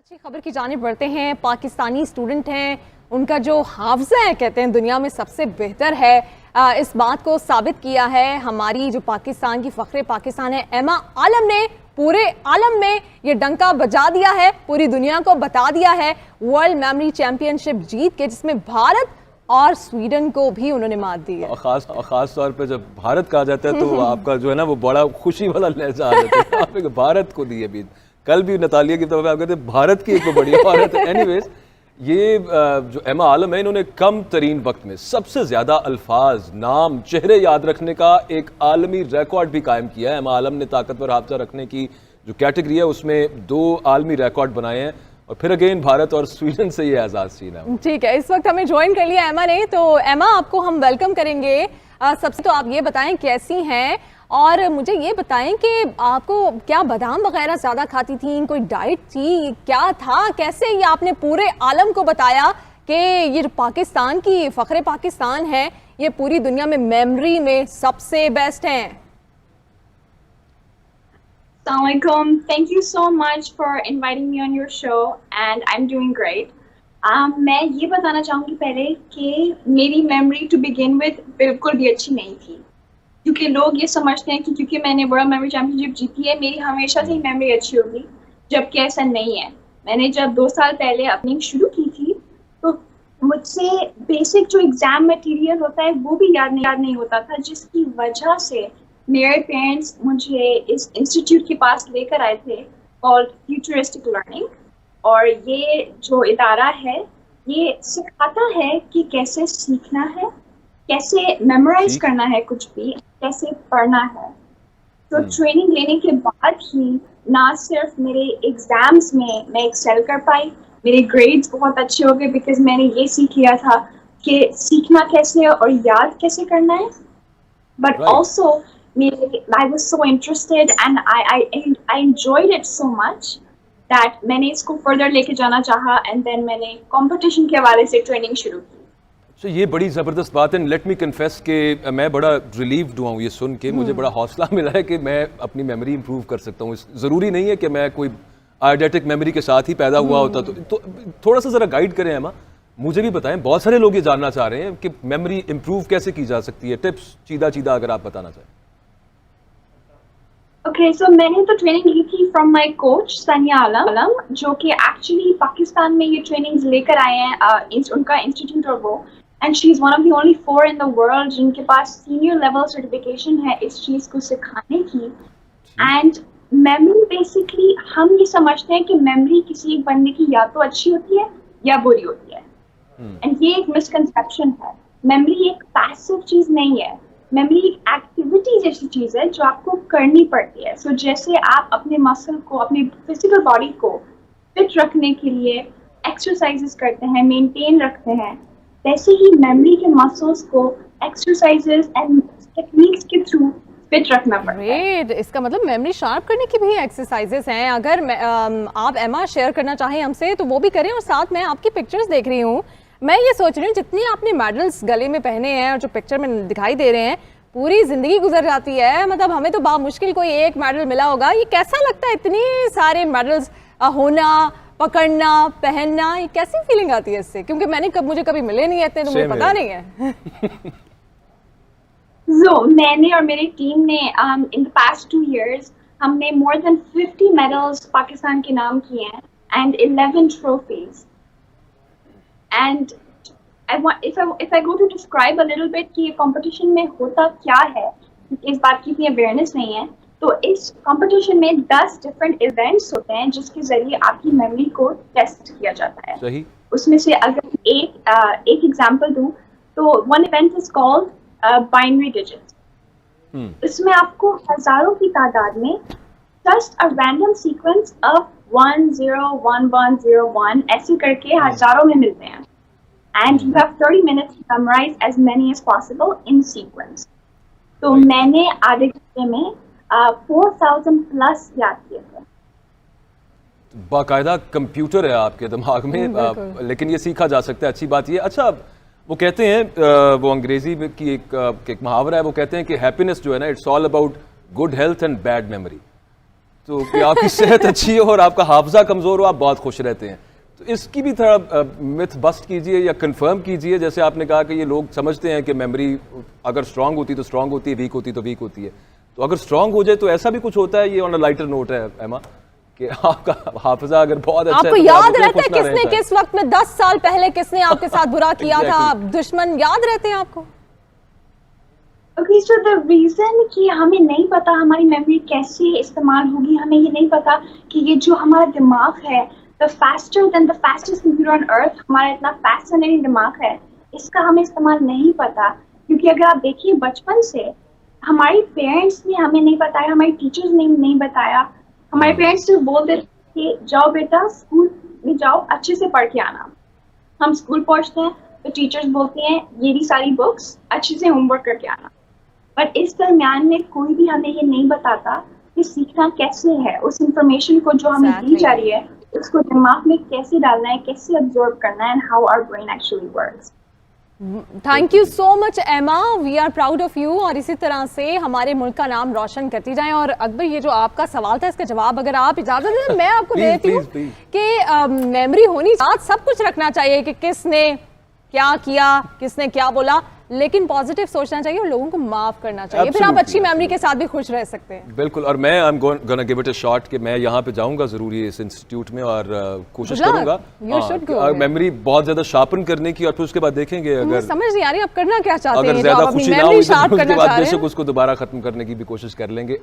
अच्छी खबर की जानिब बढ़ते हैं। पाकिस्तानी स्टूडेंट हैं, उनका जो हाफजा है कहते हैं दुनिया में सबसे बेहतर है। इस बात को साबित किया है हमारी जो पाकिस्तान की फ़ख्रे पाकिस्तान है एमा आलम ने। पूरे आलम में ये डंका बजा दिया है, पूरी दुनिया को बता दिया है वर्ल्ड मेमोरी चैंपियनशिप जीत के, जिसमें भारत और स्वीडन को भी उन्होंने मात दी है। खास तौर पे जब भारत कहा जाता है तो आपका जो है ना वो बड़ा खुशी वाला लहजा आ जाता है। आपने भारत को दी अभी कल भी नतालिया की तरफ आप कहते हैं भारत की एक बड़ी औरत है। एनीवेज ये जो एमा आलम है, इन्होंने कम तरीन वक्त में सबसे ज़्यादा अल्फाज, नाम, चेहरे याद रखने का एक आलमी रिकॉर्ड भी कायम किया है। एमा आलम ने ताकतवर हाफजा रखने की जो कैटेगरी है उसमें 2 आलमी रिकॉर्ड बनाए हैं और फिर अगेन भारत और स्वीडन से ये एजाज़ छीना है। ठीक है, इस वक्त हमें ज्वाइन कर लिया एमा ने, तो एमा आपको हम वेलकम करेंगे। सबसे तो आप ये बताएं कैसी हैं, और मुझे ये बताएं कि आपको क्या बादाम वगैरह ज़्यादा खाती थी, कोई डाइट थी, क्या था, कैसे ये आपने पूरे आलम को बताया कि ये जो पाकिस्तान की फ़ख्रे पाकिस्तान है ये पूरी दुनिया में मेमोरी में सबसे बेस्ट हैं। Assalamualaikum. Thank you so much for inviting me on your show and I'm doing great. मैं ये बताना चाहूँगी पहले कि मेरी मेमोरी टू बिगिन विद बिल्कुल भी अच्छी नहीं थी, क्योंकि लोग ये समझते हैं कि क्योंकि मैंने वर्ल्ड मेमोरी चैंपियनशिप जीती है मेरी हमेशा से ही मेमोरी अच्छी होगी, जबकि ऐसा नहीं है। मैंने जब 2 साल पहले अपनी शुरू की थी तो मुझसे बेसिक जो एग्ज़ाम मटेरियल होता है वो भी याद नहीं होता था, जिसकी वजह से मेरे पेरेंट्स मुझे इस इंस्टीट्यूट के पास लेकर आए थे कॉल्ड फ्यूचरिस्टिक लर्निंग। और ये जो इदारा है ये सिखाता है कि कैसे सीखना है, कैसे मेमोराइज करना है कुछ भी, कैसे पढ़ना है। तो ट्रेनिंग लेने के बाद ही ना सिर्फ मेरे एग्जाम्स में मैं एक्सेल कर पाई, मेरे ग्रेड्स बहुत अच्छे हो गए बिकॉज मैंने ये सीख लिया था कि सीखना कैसे है और याद कैसे करना है, but also I was so interested and I enjoyed it so much that मैंने इसको फर्दर लेके जाना चाहा एंड देन मैंने कंपटीशन के हवाले से ट्रेनिंग शुरू की। तो ये बड़ी ज़बरदस्त बात है। लेट मी कन्फेस कि मैं बड़ा रिलीव्ड हुआ हूँ ये सुन के। मुझे बड़ा हौसला मिला है कि मैं अपनी मेमोरी इंप्रूव कर सकता हूँ। ज़रूरी नहीं है कि मैं कोई आइडेंटिक मेमोरी के साथ ही पैदा हुआ होता। तो थोड़ा सा ज़रा गाइड करें एमा, मुझे भी बताएं। बहुत सारे लोग ये जानना चाह रहे हैं कि मेमोरी इंप्रूव कैसे की जा सकती है। टिप्स चीदा अगर आप बताना चाहें। ओके, सो मैंने तो ट्रेनिंग ली थी फ्रॉम माय कोच सानिया आलम, जो कि एक्चुअली पाकिस्तान में ये ट्रेनिंग्स लेकर आए हैं, उनका इंस्टीट्यूट और वो, and she is one of the only 4 in the world जिनके पास सीनियर लेवल सर्टिफिकेशन है इस चीज़ को सिखाने की। एंड मेमोरी बेसिकली हम ये समझते हैं कि मेमोरी किसी एक बंदे की या तो अच्छी होती है या बुरी होती है, एंड ये एक मिसकंसेप्शन है। मेमोरी एक पैसिव चीज़ नहीं है, मेमोरी एक एक्टिविटी जैसी चीज़ है जो आपको करनी पड़ती है। सो जैसे आप अपने मसल को, अपनी फिजिकल बॉडी को फिट रखने के लिए एक्सरसाइजेस करते हैं, मेंटेन रखते हैं, वैसे ही मेमोरी के मसल्स को एक्सरसाइजेस एंड टेक्निक्स के थ्रू फिट रखना पड़ता है। इसका मतलब मेमोरी शार्प करने की भी एक्सरसाइजेस हैं। अगर आप एमा शेयर करना चाहें हमसे तो वो भी करें। और साथ में आपकी पिक्चर्स देख रही हूँ, मैं ये सोच रही हूँ जितनी आपने मेडल्स गले में पहने हैं और जो पिक्चर में दिखाई दे रहे हैं, पूरी जिंदगी गुजर जाती है। मतलब हमें तो बामुश्किल कोई एक मेडल मिला होगा। ये कैसा लगता है इतनी सारे मेडल्स होना, पकड़ना, पहनना, ये कैसी फीलिंग आती है इससे? क्योंकि मुझे कभी मिले नहीं है इतने, तो मुझे पता नहीं है। मैंने और मेरी टीम ने इन द पास्ट 2 years हमने मोर देन 50 मेडल्स पाकिस्तान के नाम किए हैं and 11 trophies. And if I go to describe a little bit कि ये कंपटीशन में होता क्या है, क्योंकि इस बात की इतनी अवेयरनेस नहीं है, तो इस कंपटीशन में 10 डिफरेंट इवेंट्स होते हैं जिसके जरिए आपकी मेमोरी को टेस्ट किया जाता है। सही। उसमें से अगर एक एग्जांपल दूं तो one event is called binary digits. इसमें आपको हजारों की तादाद में just a random sequence of 1 0 1 1 0 1 ऐसे करके हजारों में मिलते हैं, and you have 30 minutes to memorize as many as possible in sequence। तो मैंने आधे घंटे में 4000 प्लस याद किए थे। बाकायदा कंप्यूटर है आपके दिमाग में, लेकिन ये सीखा जा सकता है। अच्छी बात ये। अच्छा, वो कहते हैं वो अंग्रेजी में की एक मुहावरा है, वो कहते हैं कि हैप्पीनेस जो है ना, it's all about good health and bad memory. तो कि आपकी सेहत अच्छी है और आपका हाफजा कमज़ोर हो, आप बहुत खुश रहते हैं। तो इसकी भी थोड़ा मिथ बस्ट कीजिए या कंफर्म कीजिए। जैसे आपने कहा कि ये लोग समझते हैं कि मेमोरी अगर स्ट्रांग होती तो स्ट्रांग होती है, वीक होती तो वीक होती है। तो अगर स्ट्रांग हो जाए तो ऐसा भी कुछ होता है, ये ऑन अ लाइटर नोट है एमा, कि आपका हाफिजा अगर बहुत अच्छा आपको है तो याद आपको रहता है खुश ना किसने रहें किस वक्त में 10 साल पहले किसने आपके साथ बुरा किया था? दुश्मन याद रहते हैं आपको? Okay, so the reason कि हमें नहीं पता हमारी मेमोरी कैसे इस्तेमाल होगी, हमें ये नहीं पता कि ये जो हमारा दिमाग है, the faster than the fastest computer on earth, हमारा इतना fascinating दिमाग है, इसका हमें इस्तेमाल नहीं पता। क्योंकि अगर आप देखिए बचपन से हमारी पेरेंट्स ने हमें नहीं बताया, हमारे टीचर्स ने नहीं बताया। हमारे पेरेंट्स सिर्फ बोलते थे कि जाओ बेटा स्कूल में जाओ, अच्छे से पढ़ के आना। हम स्कूल पहुंचते हैं तो टीचर्स बोलती हैं ये भी सारी बुक्स अच्छे से होमवर्क करके आना। बट इस दरमियान में कोई भी हमें ये नहीं बताता कि सीखना कैसे है, उस इंफॉर्मेशन को जो हमें दी जा रही है उसको दिमाग में कैसे डालना है, कैसे अब्जॉर्ब करना है, and how our brain actually works. Thank you so much Emma, we are proud of you. और इसी तरह से हमारे मुल्क का नाम रोशन करती जाएं। और अकबर, ये जो आपका सवाल था इसका जवाब अगर आप इजाजत दें मैं आपको Please, देती हूँ please, कि मेमोरी होनी साथ सब कुछ रखना चाहिए कि किसने क्या किया, किसने क्या बोला, लेकिन पॉजिटिव सोचना चाहिए और लोगों को माफ करना चाहिए, फिर आप Absolutely, अच्छी मेमोरी के साथ भी खुश रह सकते हैं। बिल्कुल। और मैं I am gonna give it a shot कि मैं यहाँ पे जाऊंगा जरूरी है इस इंस्टीट्यूट में और कोशिश Good luck. करूंगा You should go. मेमोरी बहुत ज्यादा शार्पन करने की, और फिर उसके बाद देखेंगे मुझे अगर समझ नहीं आ रही आप करना क्या चाहते अगर हैं, ज्यादा आप अपनी खुशी ना मेमोरी हुई तो शार्प उसके करना बाद चाह रहे बेशक हैं। उसको दोबारा खत्म करने की भी कोशिश कर लेंगे।